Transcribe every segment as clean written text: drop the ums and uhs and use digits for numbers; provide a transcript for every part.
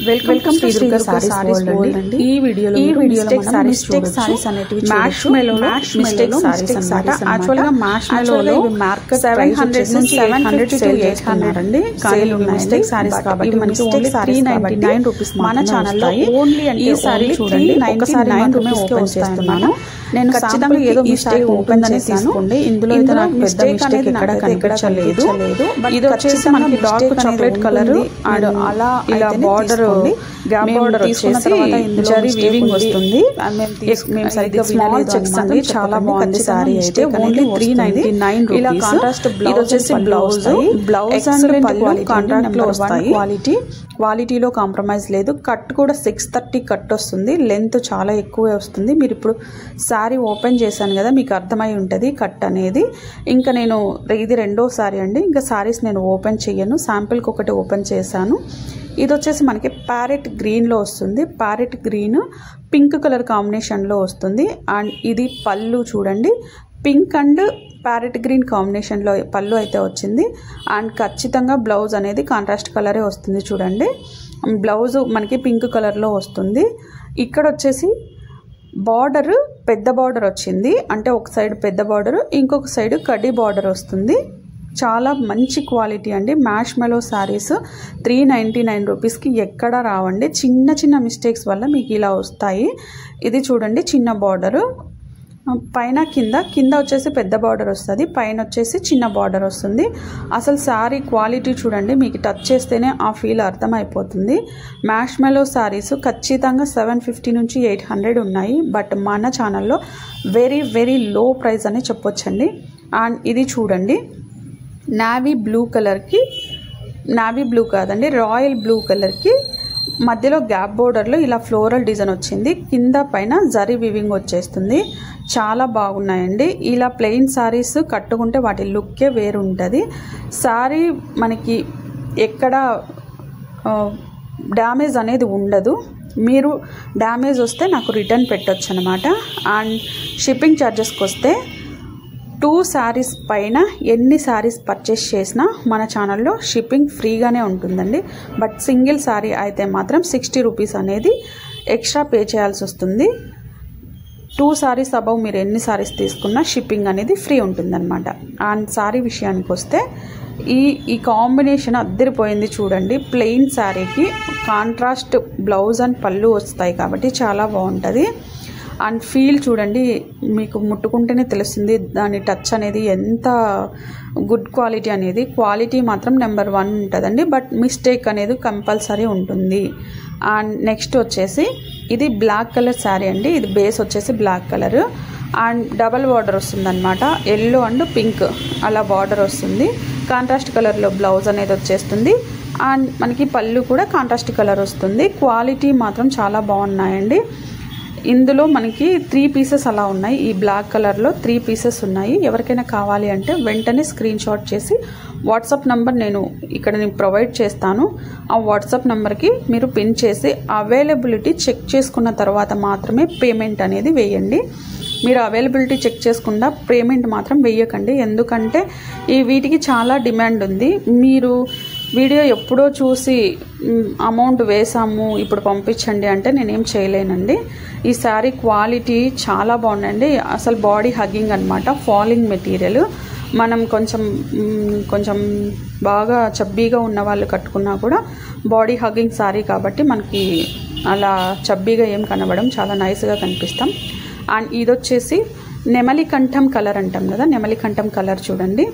Welcome to Shri Durga Sarees World అండి. ఈ వీడియోలో మిస్టేక్ సారీస్ అనేటివి మ్యాష్మెలో మిస్టేక్ సారీస్ అన్నమాట. యాక్చువల్ గా మ్యాష్మెలో మార్కెట్ 700 నుంచి 700 to 800 అండి. కానీ మిస్టేక్ సారీస్ కాబట్టి మనకి ఓన్లీ 399 రూపీస్ మన ఛానల్లో ఓన్లీ అంటే ఈ సారీ చూడండి ఒకసారి మాత్రమే ఓపెన్ చేస్తున్నాను. నేను ఖచ్చితంగా ఏదో మిస్టేక్ ఉంటుందని తీసుకోండి. ఇందులో అయితే నాకు పెద్ద మిస్టేక్ ఎక్కడ కనిపించలేదు. ఇది వచ్చేసి మనకి డార్క్ చాక్లెట్ కలర్ అండ్ అలా ఇలా బార్డర్ గ్యాప్ బార్డర్ వచ్చేసి జరీ వీవింగ్ వస్తుంది. మేము సరిగ్గా స్మాల్ చెక్స్ అండి. చాలా బాగుంది సారీ అయితే. Only 399 rupees. ఇలా కాంట్రాస్ట్ బ్లౌజ్ వచ్చేసి బ్లౌజ్ అండ్ పళ్ళు కాంట్రాక్ట్ లో వస్తాయి. క్వాలిటీలో కాంప్రమైజ్ లేదు. కట్ కూడా 630 కట్ వస్తుంది. లెంత్ చాలా ఎక్కువ వస్తుంది. మీరు ఇప్పుడు శారీ ఓపెన్ చేశాను కదా, మీకు అర్థమై ఉంటుంది కట్ అనేది. ఇంకా నేను ఇది రెండో శారీ అండి. ఇంకా శారీస్ నేను ఓపెన్ చేయను, శాంపిల్కి ఒకటి ఓపెన్ చేశాను. ఇది వచ్చేసి మనకి ప్యారెట్ గ్రీన్లో వస్తుంది. ప్యారెట్ గ్రీన్ పింక్ కలర్ కాంబినేషన్లో వస్తుంది. అండ్ ఇది పళ్ళు చూడండి, పింక్ అండ్ ప్యారెట్ గ్రీన్ కాంబినేషన్లో పళ్ళు అయితే వచ్చింది. అండ్ ఖచ్చితంగా బ్లౌజ్ అనేది కాంట్రాస్ట్ కలరే వస్తుంది చూడండి. బ్లౌజ్ మనకి పింక్ కలర్లో వస్తుంది. ఇక్కడ వచ్చేసి బార్డర్ పెద్ద బార్డర్ వచ్చింది, అంటే ఒక సైడ్ పెద్ద బార్డర్, ఇంకొక సైడ్ కడ్డీ బార్డర్ వస్తుంది. చాలా మంచి క్వాలిటీ అండి. మ్యాష్మెలో శారీస్ 399 రూపీస్కి ఎక్కడ రావండి. చిన్న చిన్న మిస్టేక్స్ వల్ల మీకు ఇలా వస్తాయి. ఇది చూడండి చిన్న బార్డరు, పైన కింద వచ్చేసి పెద్ద బార్డర్ వస్తుంది, పైన వచ్చేసి చిన్న బార్డర్ వస్తుంది. అసలు శారీ క్వాలిటీ చూడండి, మీకు టచ్ చేస్తేనే ఆ ఫీల్ అర్థమైపోతుంది. మ్యాష్మెలో శారీస్ ఖచ్చితంగా 750 నుంచి 800 ఉన్నాయి. బట్ మన ఛానల్లో వెరీ వెరీ లో ప్రైస్ అని చెప్పొచ్చండి. అండ్ ఇది చూడండి నావీ బ్లూ కలర్కి, నావీ బ్లూ కాదండి రాయల్ బ్లూ కలర్కి మధ్యలో గ్యాప్ బోర్డర్లో ఇలా ఫ్లోరల్ డిజైన్ వచ్చింది. కింద పైన జరీ వివింగ్ వచ్చేస్తుంది. చాలా బాగున్నాయండి. ఇలా ప్లెయిన్ శారీస్ కట్టుకుంటే వాటి లుక్కే వేరు ఉంటుంది. శారీ మనకి ఎక్కడ డ్యామేజ్ అనేది ఉండదు. మీరు డ్యామేజ్ వస్తే నాకు రిటర్న్ పెట్టొచ్చు అనమాట. అండ్ షిప్పింగ్ ఛార్జెస్కి వస్తే 2 శారీస్ పైన ఎన్ని శారీస్ పర్చేస్ చేసినా మన ఛానల్లో షిప్పింగ్ ఫ్రీగానే ఉంటుందండి. బట్ సింగిల్ శారీ అయితే మాత్రం 60 రూపీస్ అనేది ఎక్స్ట్రా పే చేయాల్సి వస్తుంది. 2 శారీస్ అబౌవ్ మీరు ఎన్ని శారీస్ తీసుకున్నా షిప్పింగ్ అనేది ఫ్రీ ఉంటుందన్నమాట. అండ్ శారీ విషయానికి వస్తే ఈ కాంబినేషన్ అద్దరిపోయింది చూడండి. ప్లెయిన్ శారీకి కాంట్రాస్ట్ బ్లౌజ్ అండ్ పళ్ళు వస్తాయి కాబట్టి చాలా బాగుంటుంది. అండ్ ఫీల్ చూడండి, మీకు ముట్టుకుంటేనే తెలుస్తుంది దాని టచ్ అనేది ఎంత గుడ్ క్వాలిటీ అనేది. క్వాలిటీ మాత్రం నెంబర్ 1 ఉంటుందండి. బట్ మిస్టేక్ అనేది కంపల్సరీ ఉంటుంది. అండ్ నెక్స్ట్ వచ్చేసి ఇది బ్లాక్ కలర్ శారీ అండి. ఇది బేస్ వచ్చేసి black colour and double border వస్తుందన్నమాట. ఎల్లో అండ్ పింక్ అలా బార్డర్ వస్తుంది. కాంట్రాస్ట్ కలర్లో బ్లౌజ్ అనేది వచ్చేస్తుంది. అండ్ మనకి పళ్ళు కూడా కాంట్రాస్ట్ కలర్ వస్తుంది. క్వాలిటీ మాత్రం చాలా బాగున్నాయండి. ఇందులో మనకి 3 పీసెస్ అలా ఉన్నాయి. ఈ బ్లాక్ కలర్లో 3 పీసెస్ ఉన్నాయి. ఎవరికైనా కావాలి అంటే వెంటనే స్క్రీన్ షాట్ చేసి వాట్సాప్ నెంబర్ నేను ప్రొవైడ్ చేస్తాను. ఆ వాట్సాప్ నెంబర్కి మీరు పిన్ చేసి అవైలబిలిటీ చెక్ చేసుకున్న తర్వాత మాత్రమే పేమెంట్ అనేది వేయండి. మీరు అవైలబిలిటీ చెక్ చేసుకుండా పేమెంట్ మాత్రం వేయకండి. ఎందుకంటే వీటికి చాలా డిమాండ్ ఉంది. మీరు వీడియో ఎప్పుడో చూసి అమౌంట్ వేసాము ఇప్పుడు పంపించండి అంటే నేనేం చేయలేనండి. ఈ శారీ క్వాలిటీ చాలా బాగుందండి. అసలు బాడీ హగ్గింగ్ అనమాట. Falling material. మనం కొంచెం బాగా చబ్బీగా ఉన్న వాళ్ళు కట్టుకున్నా కూడా బాడీ హగ్గింగ్ శారీ కాబట్టి మనకి అలా చబ్బీగా ఏం కనబడం, చాలా నైస్గా కనిపిస్తాం. అండ్ ఇది వచ్చేసి నెమలికంఠం కలర్ అంటాం కదా, నెమలికంఠం కలర్ చూడండి.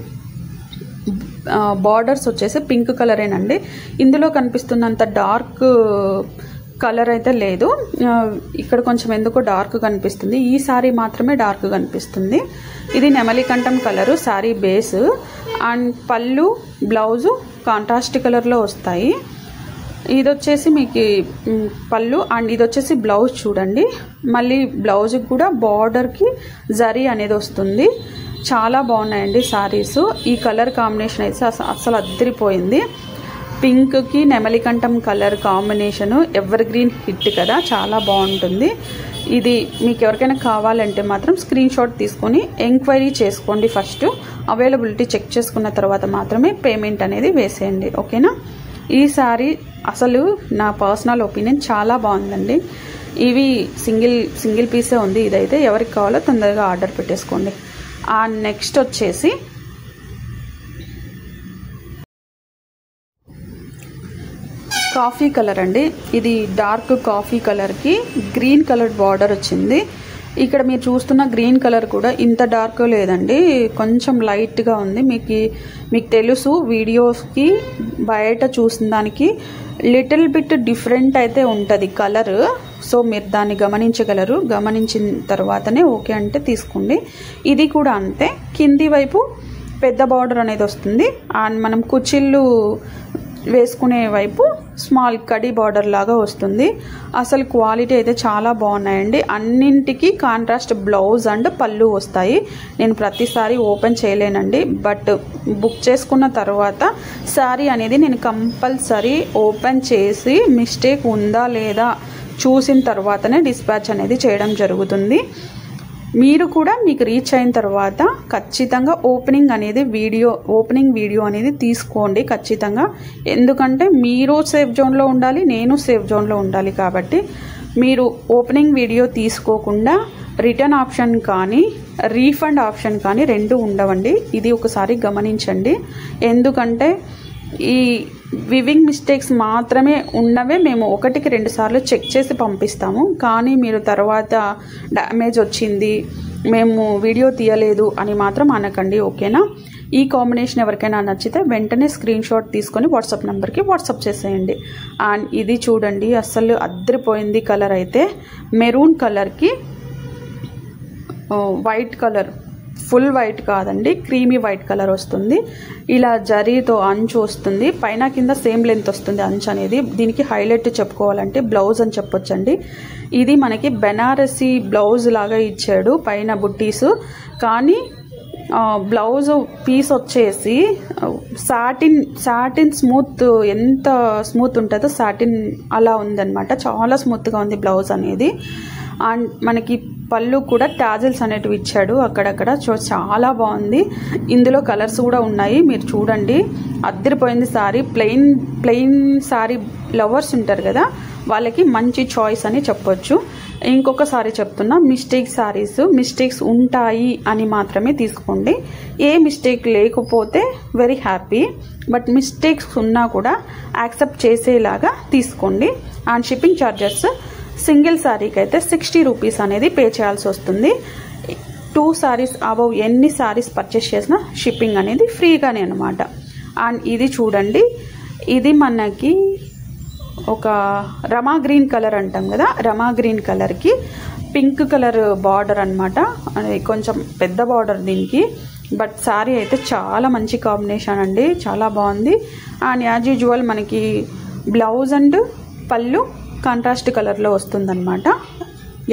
బార్డర్స్ వచ్చేసి పింక్ కలరేనండి. ఇందులో కనిపిస్తున్నంత డార్క్ కలర్ అయితే లేదు. ఇక్కడ కొంచెం ఎందుకో డార్క్ కనిపిస్తుంది. ఈ శారీ మాత్రమే డార్క్ కనిపిస్తుంది. ఇది నెమలికంఠం కలరు శారీ బేస్. అండ్ పళ్ళు బ్లౌజు కాంట్రాస్ట్ కలర్లో వస్తాయి. ఇది వచ్చేసి మీకు పళ్ళు అండ్ ఇది వచ్చేసి బ్లౌజ్ చూడండి. మళ్ళీ బ్లౌజ్కి కూడా బార్డర్కి జరీ అనేది వస్తుంది. చాలా బాగున్నాయండి శారీస్. ఈ కలర్ కాంబినేషన్ అయితే అసలు అద్దరిపోయింది. పింక్కి నెమలికంఠం colour combination evergreen hit కదా, చాలా బాగుంటుంది. ఇది మీకు ఎవరికైనా కావాలంటే మాత్రం స్క్రీన్ షాట్ తీసుకొని ఎంక్వైరీ చేసుకోండి. ఫస్ట్ అవైలబిలిటీ చెక్ చేసుకున్న తర్వాత మాత్రమే పేమెంట్ అనేది వేసేయండి. ఓకేనా? ఈ సారీ అసలు నా పర్సనల్ ఒపీనియన్ చాలా బాగుందండి. ఇవి సింగిల్ పీసే ఉంది. ఇదైతే ఎవరికి కావాలో తొందరగా ఆర్డర్ పెట్టేసుకోండి. నెక్స్ట్ వచ్చేసి కాఫీ కలర్ అండి. ఇది డార్క్ కాఫీ కలర్కి గ్రీన్ కలర్ బార్డర్ వచ్చింది. ఇక్కడ మీరు చూస్తున్న గ్రీన్ కలర్ కూడా ఇంత డార్క్ లేదండి, కొంచెం లైట్గా ఉంది. మీకు తెలుసు వీడియోస్కి బయట చూసిన దానికి లిటిల్ బిట్ డిఫరెంట్ అయితే ఉంటుంది కలర్. సో మీరు దాన్ని గమనించగలరు. గమనించిన తర్వాతనే ఓకే అంటే తీసుకోండి. ఇది కూడా అంతే, కింది వైపు పెద్ద బార్డర్ అనేది వస్తుంది. అండ్ మనం కుచ్చిళ్ళు వేసుకునే వైపు స్మాల్ కడి బార్డర్ లాగా వస్తుంది. అసలు క్వాలిటీ అయితే చాలా బాగున్నాయండి. అన్నింటికి కాంట్రాస్ట్ బ్లౌజ్ అండ్ పళ్ళు వస్తాయి. నేను ప్రతిసారి ఓపెన్ చేయలేనండి, బట్ బుక్ చేసుకున్న తర్వాత శారీ అనేది నేను కంపల్సరీ ఓపెన్ చేసి మిస్టేక్ ఉందా లేదా చూసిన తర్వాతనే డిస్పాచ్ అనేది చేయడం జరుగుతుంది. మీరు కూడా మీకు రీచ్ అయిన తర్వాత ఖచ్చితంగా ఓపెనింగ్ వీడియో అనేది తీసుకోండి ఖచ్చితంగా. ఎందుకంటే మీరు సేఫ్ జోన్లో ఉండాలి, నేను సేఫ్ జోన్లో ఉండాలి. కాబట్టి మీరు ఓపెనింగ్ వీడియో తీసుకోకుండా రిటర్న్ ఆప్షన్ కానీ రీఫండ్ ఆప్షన్ కానీ రెండు ఉండవండి. ఇది ఒకసారి గమనించండి. ఎందుకంటే ఈ వివింగ్ మిస్టేక్స్ మాత్రమే ఉన్నవే మేము 1-2 సార్లు చెక్ చేసి పంపిస్తాము. కానీ మీరు తర్వాత డ్యామేజ్ వచ్చింది, మేము వీడియో తీయలేదు అని మాత్రం అనకండి, ఓకేనా? ఈ కాంబినేషన్ ఎవరికైనా నచ్చితే వెంటనే స్క్రీన్ షాట్ తీసుకొని వాట్సాప్ నెంబర్కి వాట్సాప్ చేసేయండి. అండ్ ఇది చూడండి, అస్సలు అద్దరిపోయింది. కలర్ అయితే మెరూన్ కలర్కి వైట్ కలర్, ఫుల్ వైట్ కాదండి, క్రీమీ వైట్ కలర్ వస్తుంది. ఇలా జరీతో అంచు వస్తుంది, పైన కింద సేమ్ లెంత్ వస్తుంది అంచు అనేది. దీనికి హైలైట్ చెప్పుకోవాలంటే బ్లౌజ్ అని చెప్పొచ్చండి. ఇది మనకి బెనారసీ బ్లౌజ్ లాగా ఇచ్చాడు, పైన బుట్టీస్. కానీ బ్లౌజ్ పీస్ వచ్చేసి సాటిన్ స్మూత్, ఎంత స్మూత్ ఉంటుందో సాటిన్ అలా ఉందన్నమాట. చాలా స్మూత్గా ఉంది బ్లౌజ్ అనేది. అండ్ మనకి పళ్ళు కూడా టాజిల్స్ అనేటివి ఇచ్చాడు అక్కడక్కడ. చాలా బాగుంది. ఇందులో కలర్స్ కూడా ఉన్నాయి, మీరు చూడండి. అద్దరిపోయింది సారీ. ప్లెయిన్ సారీ లవర్స్ ఉంటారు కదా, వాళ్ళకి మంచి చాయిస్ అని చెప్పొచ్చు. ఇంకొకసారి చెప్తున్నా, మిస్టేక్స్ ఉంటాయి అని మాత్రమే తీసుకోండి. ఏ మిస్టేక్ లేకపోతే వెరీ హ్యాపీ, బట్ మిస్టేక్స్ ఉన్నా కూడా యాక్సెప్ట్ చేసేలాగా తీసుకోండి. అండ్ షిప్పింగ్ ఛార్జెస్ సింగిల్ శారీకి అయితే 60 రూపీస్ అనేది పే చేయాల్సి వస్తుంది. 2 సారీస్ అబవ్ ఎన్ని సారీస్ పర్చేస్ చేసినా షిప్పింగ్ అనేది ఫ్రీగానే అనమాట. అండ్ ఇది చూడండి, ఇది మనకి ఒక రమా గ్రీన్ కలర్ అంటాం కదా, రమా గ్రీన్ కలర్కి పింక్ కలర్ బార్డర్ అనమాట. కొంచెం పెద్ద బార్డర్ దీనికి, బట్ శారీ అయితే చాలా మంచి కాంబినేషన్ అండి, చాలా బాగుంది. అండ్ యాజ్ యూజువల్ మనకి బ్లౌజ్ అండ్ పళ్ళు కాంట్రాస్ట్ కలర్లో వస్తుందన్నమాట.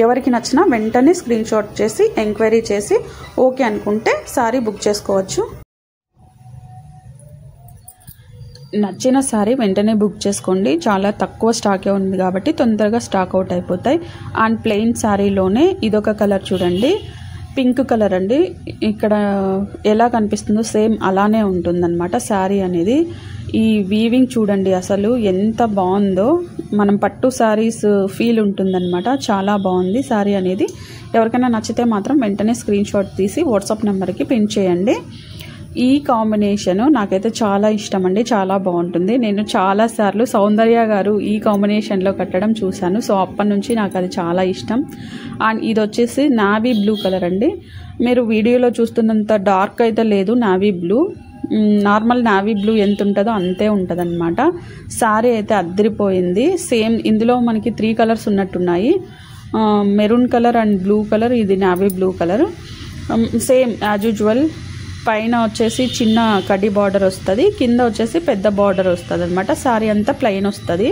ఎవరికి నచ్చినా వెంటనే స్క్రీన్ షాట్ చేసి ఎంక్వైరీ చేసి ఓకే అనుకుంటే శారీ బుక్ చేసుకోవచ్చు. నచ్చిన శారీ వెంటనే బుక్ చేసుకోండి. చాలా తక్కువ స్టాకే ఉంది కాబట్టి తొందరగా స్టాక్ అవుట్ అయిపోతాయి. అండ్ ప్లెయిన్ శారీలోనే ఇదొక కలర్ చూడండి, పింక్ కలర్ అండి. ఇక్కడ ఎలా కనిపిస్తుందో సేమ్ అలానే ఉంటుందన్నమాట శారీ అనేది. ఈ వీవింగ్ చూడండి అసలు ఎంత బాగుందో, మనం పట్టు శారీస్ ఫీల్ ఉంటుందన్నమాట. చాలా బాగుంది శారీ అనేది. ఎవరికైనా నచ్చితే మాత్రం వెంటనే స్క్రీన్ షాట్ తీసి వాట్సాప్ నెంబర్కి పిన్ చేయండి. ఈ కాంబినేషన్ నాకైతే చాలా ఇష్టం అండి, చాలా బాగుంటుంది. నేను చాలాసార్లు సౌందర్య గారు ఈ కాంబినేషన్లో కట్టడం చూశాను. సో అప్పటి నుంచి నాకు అది చాలా ఇష్టం. అండ్ ఇది వచ్చేసి నావీ బ్లూ కలర్ అండి. మీరు వీడియోలో చూస్తున్నంత డార్క్ అయితే లేదు, navy blue, normal navy blue ఎంత ఉంటుందో అంతే ఉంటుంది అనమాట. శారీ అయితే అద్దరిపోయింది. సేమ్ ఇందులో మనకి 3 కలర్స్ ఉన్నట్టున్నాయి, maroon colour and blue colour, ఇది navy blue colour. Same as usual పైన వచ్చేసి చిన్న కడ్డీ బార్డర్ వస్తుంది, కింద వచ్చేసి పెద్ద బార్డర్ వస్తుంది అనమాట. శారీ అంతా ప్లెయిన్ వస్తుంది.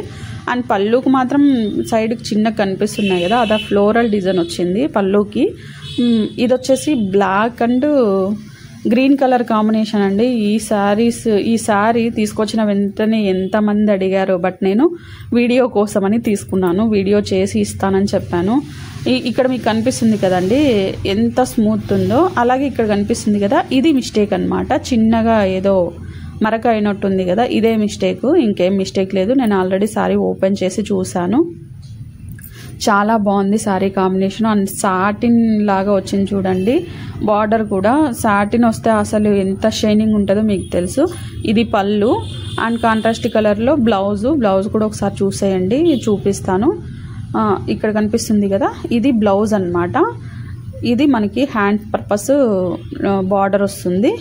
అండ్ పళ్ళుకి మాత్రం సైడ్కి చిన్న కనిపిస్తున్నాయి కదా, అదా ఫ్లోరల్ డిజైన్ వచ్చింది పళ్ళుకి. ఇది వచ్చేసి black and green colour combination అండి. ఈ శారీ తీసుకొచ్చిన వెంటనే ఎంతమంది అడిగారో, బట్ నేను వీడియో కోసమని తీసుకున్నాను, వీడియో చేసి ఇస్తానని చెప్పాను. ఇక్కడ మీకు కనిపిస్తుంది కదండి ఎంత స్మూత్ ఉందో, అలాగే ఇక్కడ కనిపిస్తుంది కదా, ఇది మిస్టేక్ అనమాట. చిన్నగా ఏదో మరక అయినట్టుంది కదా, ఇదే మిస్టేక్, ఇంకేం మిస్టేక్ లేదు. నేను ఆల్రెడీ సారీ ఓపెన్ చేసి చూసాను. చాలా బాగుంది సారీ కాంబినేషన్. అండ్ సాటిన్ లాగా వచ్చింది చూడండి. బార్డర్ కూడా సాటిన్ వస్తే అసలు ఎంత షైనింగ్ ఉంటుందో మీకు తెలుసు. ఇది పళ్ళు అండ్ కాంట్రాస్ట్ కలర్లో బ్లౌజ్ కూడా ఒకసారి చూసేయండి, చూపిస్తాను. ఇక్కడ కనిపిస్తుంది కదా, ఇది బ్లౌజ్ అన్నమాట. ఇది మనకి హ్యాండ్ పర్పస్ బార్డర్ వస్తుంది.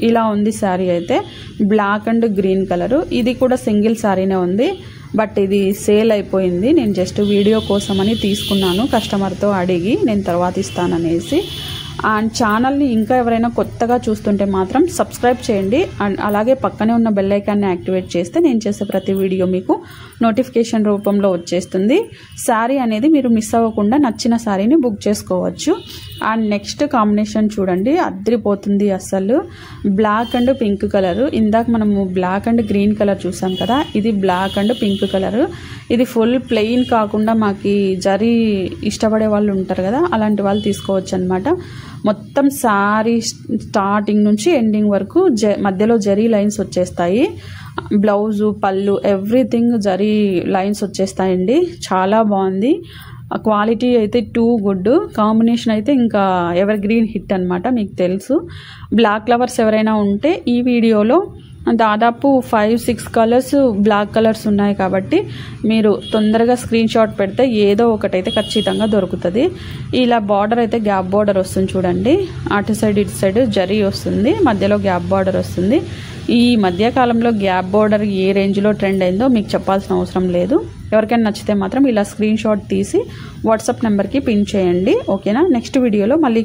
ఇలా ఉంది శారీ అయితే. Black and green colour. ఇది కూడా సింగిల్ శారీనే ఉంది, బట్ ఇది సేల్ అయిపోయింది. నేను జస్ట్ వీడియో కోసమని తీసుకున్నాను, కస్టమర్తో అడిగి నేను తర్వాత ఇస్తాననేసి. అండ్ ఛానల్ని ఇంకా ఎవరైనా కొత్తగా చూస్తుంటే మాత్రం సబ్స్క్రైబ్ చేయండి. అండ్ అలాగే పక్కనే ఉన్న బెల్ ఐకాన్ని యాక్టివేట్ చేస్తే నేను చేసే ప్రతి వీడియో మీకు నోటిఫికేషన్ రూపంలో వచ్చేస్తుంది. శారీ అనేది మీరు మిస్ అవ్వకుండా నచ్చిన శారీని బుక్ చేసుకోవచ్చు. అండ్ నెక్స్ట్ కాంబినేషన్ చూడండి, అద్దరిపోతుంది అసలు. Black and pink colour. ఇందాక మనము బ్లాక్ అండ్ గ్రీన్ కలర్ చూసాం కదా, ఇది బ్లాక్ అండ్ పింక్ కలరు. ఇది ఫుల్ ప్లెయిన్ కాకుండా మాకు జరీ ఇష్టపడే వాళ్ళు ఉంటారు కదా, అలాంటి వాళ్ళు తీసుకోవచ్చు అనమాట. మొత్తం శారీ స్టార్టింగ్ నుంచి ఎండింగ్ వరకు మధ్యలో జరీ లైన్స్ వచ్చేస్తాయి. బ్లౌజు పళ్ళు ఎవ్రీథింగ్ జరీ లైన్స్ వచ్చేస్తాయండి. చాలా బాగుంది. క్వాలిటీ అయితే టూ గుడ్. కాంబినేషన్ అయితే ఇంకా ఎవర్ గ్రీన్ హిట్ అనమాట, మీకు తెలుసు. బ్లాక్ లవర్స్ ఎవరైనా ఉంటే ఈ వీడియోలో దాదాపు 5-6 కలర్స్ బ్లాక్ కలర్స్ ఉన్నాయి కాబట్టి మీరు తొందరగా స్క్రీన్ షాట్ పెడితే ఏదో ఒకటైతే ఖచ్చితంగా దొరుకుతుంది. ఇలా బార్డర్ అయితే గ్యాప్ బార్డర్ వస్తుంది చూడండి. అటు సైడ్ ఇటు సైడ్ జరీ వస్తుంది, మధ్యలో గ్యాప్ బార్డర్ వస్తుంది. ఈ మధ్యకాలంలో గ్యాప్ బార్డర్ ఏ రేంజ్లో ట్రెండ్ అయిందో మీకు చెప్పాల్సిన అవసరం లేదు. ఎవరికైనా నచ్చితే మాత్రం ఇలా స్క్రీన్ షాట్ తీసి వాట్సాప్ నెంబర్కి పిన్ చేయండి, ఓకేనా. నెక్స్ట్ వీడియోలో మళ్ళీ